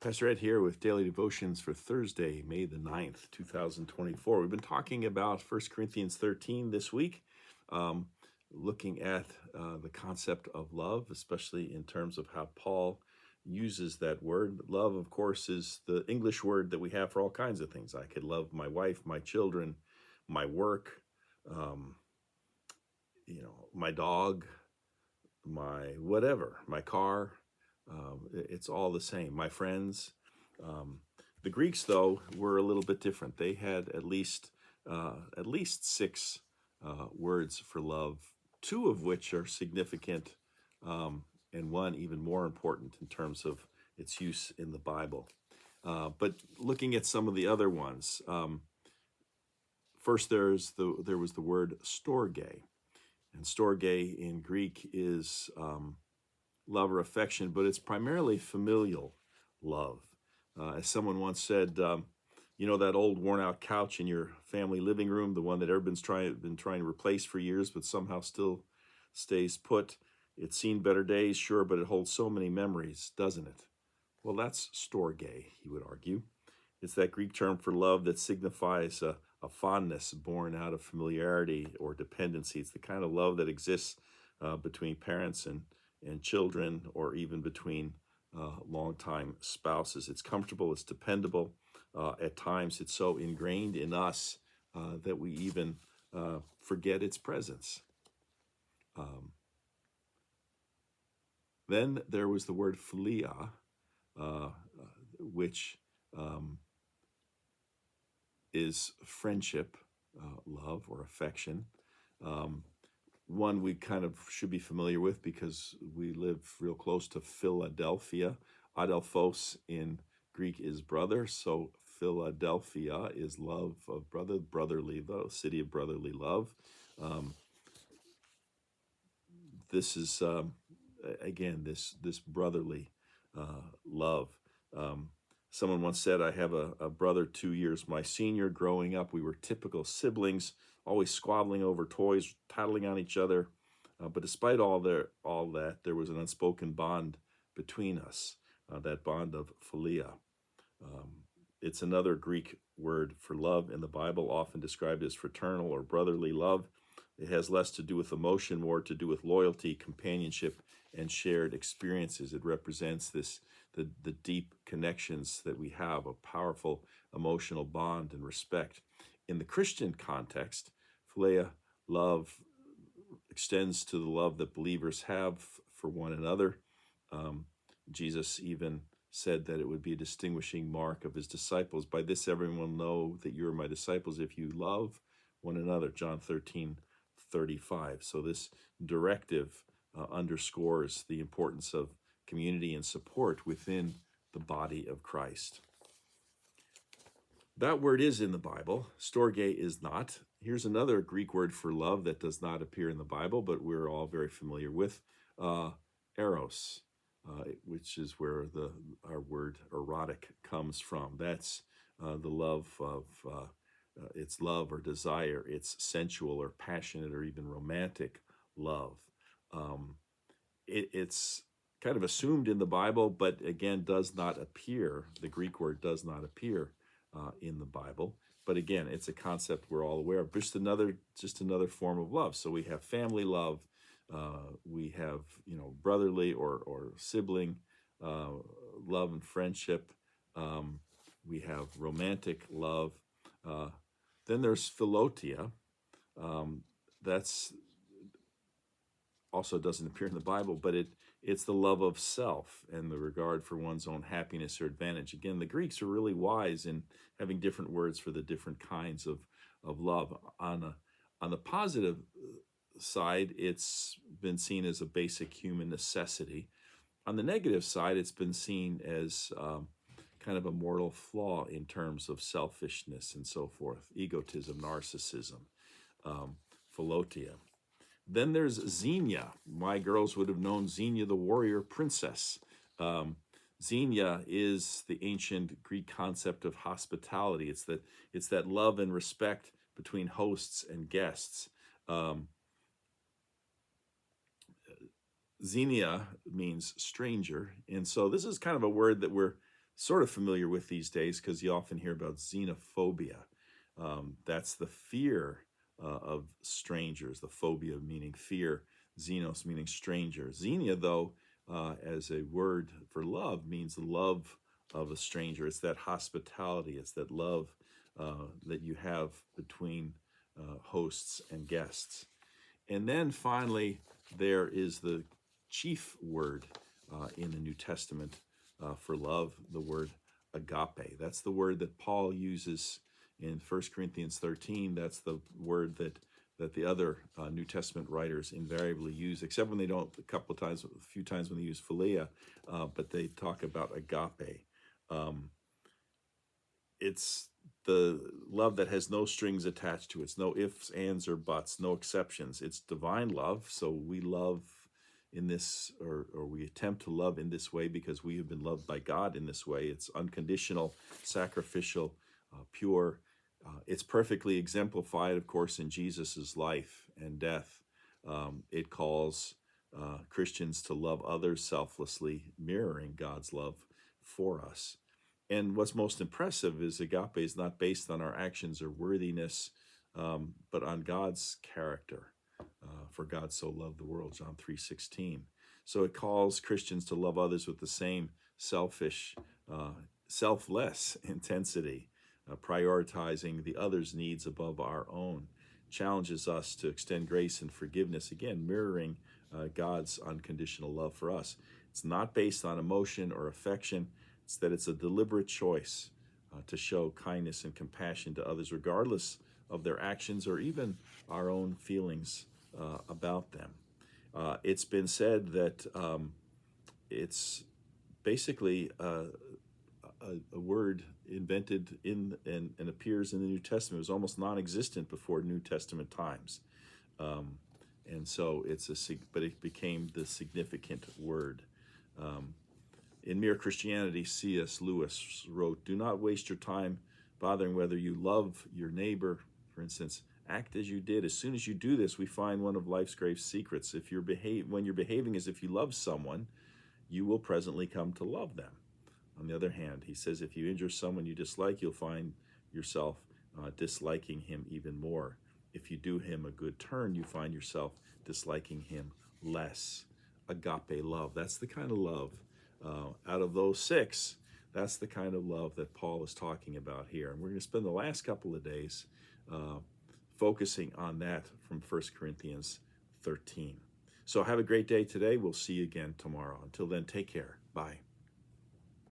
Pastor Ed here with Daily Devotions for Thursday, May the 9th, 2024. We've been talking about 1 Corinthians 13 this week, looking at the concept of love, especially in terms of how Paul uses that word. Love, of course, is the English word that we have for all kinds of things. I could love my wife, my children, my work, my dog, my whatever, my car. It's all the same. My friends. The Greeks, though, were a little bit different. They had at least six words for love, two of which are significant, and one even more important in terms of its use in the Bible. But looking at some of the other ones, first there was the word storge, and storge in Greek is love or affection, but it's primarily familial love. As someone once said, that old worn-out couch in your family living room, the one that everyone's been trying to replace for years, but somehow still stays put. It's seen better days, sure, but it holds so many memories, doesn't it? Well, that's storge, he would argue. It's that Greek term for love that signifies a fondness born out of familiarity or dependency. It's the kind of love that exists between parents and children, or even between longtime spouses. It's comfortable, it's dependable. At times, it's so ingrained in us that we even forget its presence. Then there was the word philia, which is friendship, love, or affection. One we kind of should be familiar with because we live real close to Philadelphia. Adelphos in Greek is brother, so Philadelphia is love of brother, brotherly, the city of brotherly love. This is, again, this brotherly love. Someone once said, I have a brother 2 years my senior. Growing up, we were typical siblings, always squabbling over toys, tattling on each other. But despite all that, there was an unspoken bond between us, that bond of philia. It's another Greek word for love in the Bible, often described as fraternal or brotherly love. It has less to do with emotion, more to do with loyalty, companionship, and shared experiences. It represents the deep connections that we have, a powerful emotional bond and respect. In the Christian context, philia, love, extends to the love that believers have for one another. Jesus even said that it would be a distinguishing mark of his disciples. By this everyone will know that you are my disciples if you love one another, John 13:35. So this directive underscores the importance of community and support within the body of Christ. That word is in the Bible. Storge is not. Here's another Greek word for love that does not appear in the Bible, but we're all very familiar with, eros, which is where our word erotic comes from. That's the love of, it's love or desire. It's sensual or passionate or even romantic love. It's kind of assumed in the Bible, but again, does not appear. The Greek word does not appear in the Bible. But again, it's a concept we're all aware of. Just another form of love. So we have family love, we have brotherly or sibling love and friendship. We have romantic love. Then there's philotia. That's also doesn't appear in the Bible, but it's the love of self and the regard for one's own happiness or advantage. Again, the Greeks are really wise in having different words for the different kinds of love. On the positive side, it's been seen as a basic human necessity. On the negative side, it's been seen as kind of a mortal flaw in terms of selfishness and so forth, egotism, narcissism, philotia. Then there's Xenia. My girls would have known Xenia, the warrior princess. Xenia is the ancient Greek concept of hospitality. It's that love and respect between hosts and guests. Xenia means stranger, and so this is kind of a word that we're sort of familiar with these days because you often hear about xenophobia. That's the fear of strangers, the phobia meaning fear, xenos meaning stranger. Xenia, though, as a word for love, means the love of a stranger. It's that hospitality, it's that love that you have between hosts and guests. And then finally, there is the chief word in the New Testament for love, the word agape. That's the word that Paul uses in 1 Corinthians 13. That's the word that the other New Testament writers invariably use, except when they don't, a few times when they use philia, but they talk about agape. It's the love that has no strings attached to it. It's no ifs, ands, or buts, no exceptions. It's divine love. So we love in this, or we attempt to love in this way because we have been loved by God in this way. It's unconditional, sacrificial, pure. It's perfectly exemplified, of course, in Jesus's life and death. It calls Christians to love others selflessly, mirroring God's love for us. And what's most impressive is agape is not based on our actions or worthiness, but on God's character. For God so loved the world, John 3:16. So it calls Christians to love others with the same selfless intensity, prioritizing the other's needs above our own. Challenges us to extend grace and forgiveness, again, mirroring God's unconditional love for us. It's not based on emotion or affection. It's that it's a deliberate choice to show kindness and compassion to others, regardless of their actions or even our own feelings about them. It's been said that it's basically a word invented in and appears in the New Testament. It was almost non-existent before New Testament times, and so but it became the significant word. In Mere Christianity, C.S. Lewis wrote, "Do not waste your time bothering whether you love your neighbor. For instance, act as you did. As soon as you do this, we find one of life's great secrets. When you're behaving as if you love someone, you will presently come to love them." On the other hand, he says, if you injure someone you dislike, you'll find yourself disliking him even more. If you do him a good turn, you find yourself disliking him less. Agape love. That's the kind of love. Out of those six, that's the kind of love that Paul is talking about here. And we're going to spend the last couple of days focusing on that from 1 Corinthians 13. So have a great day today. We'll see you again tomorrow. Until then, take care. Bye.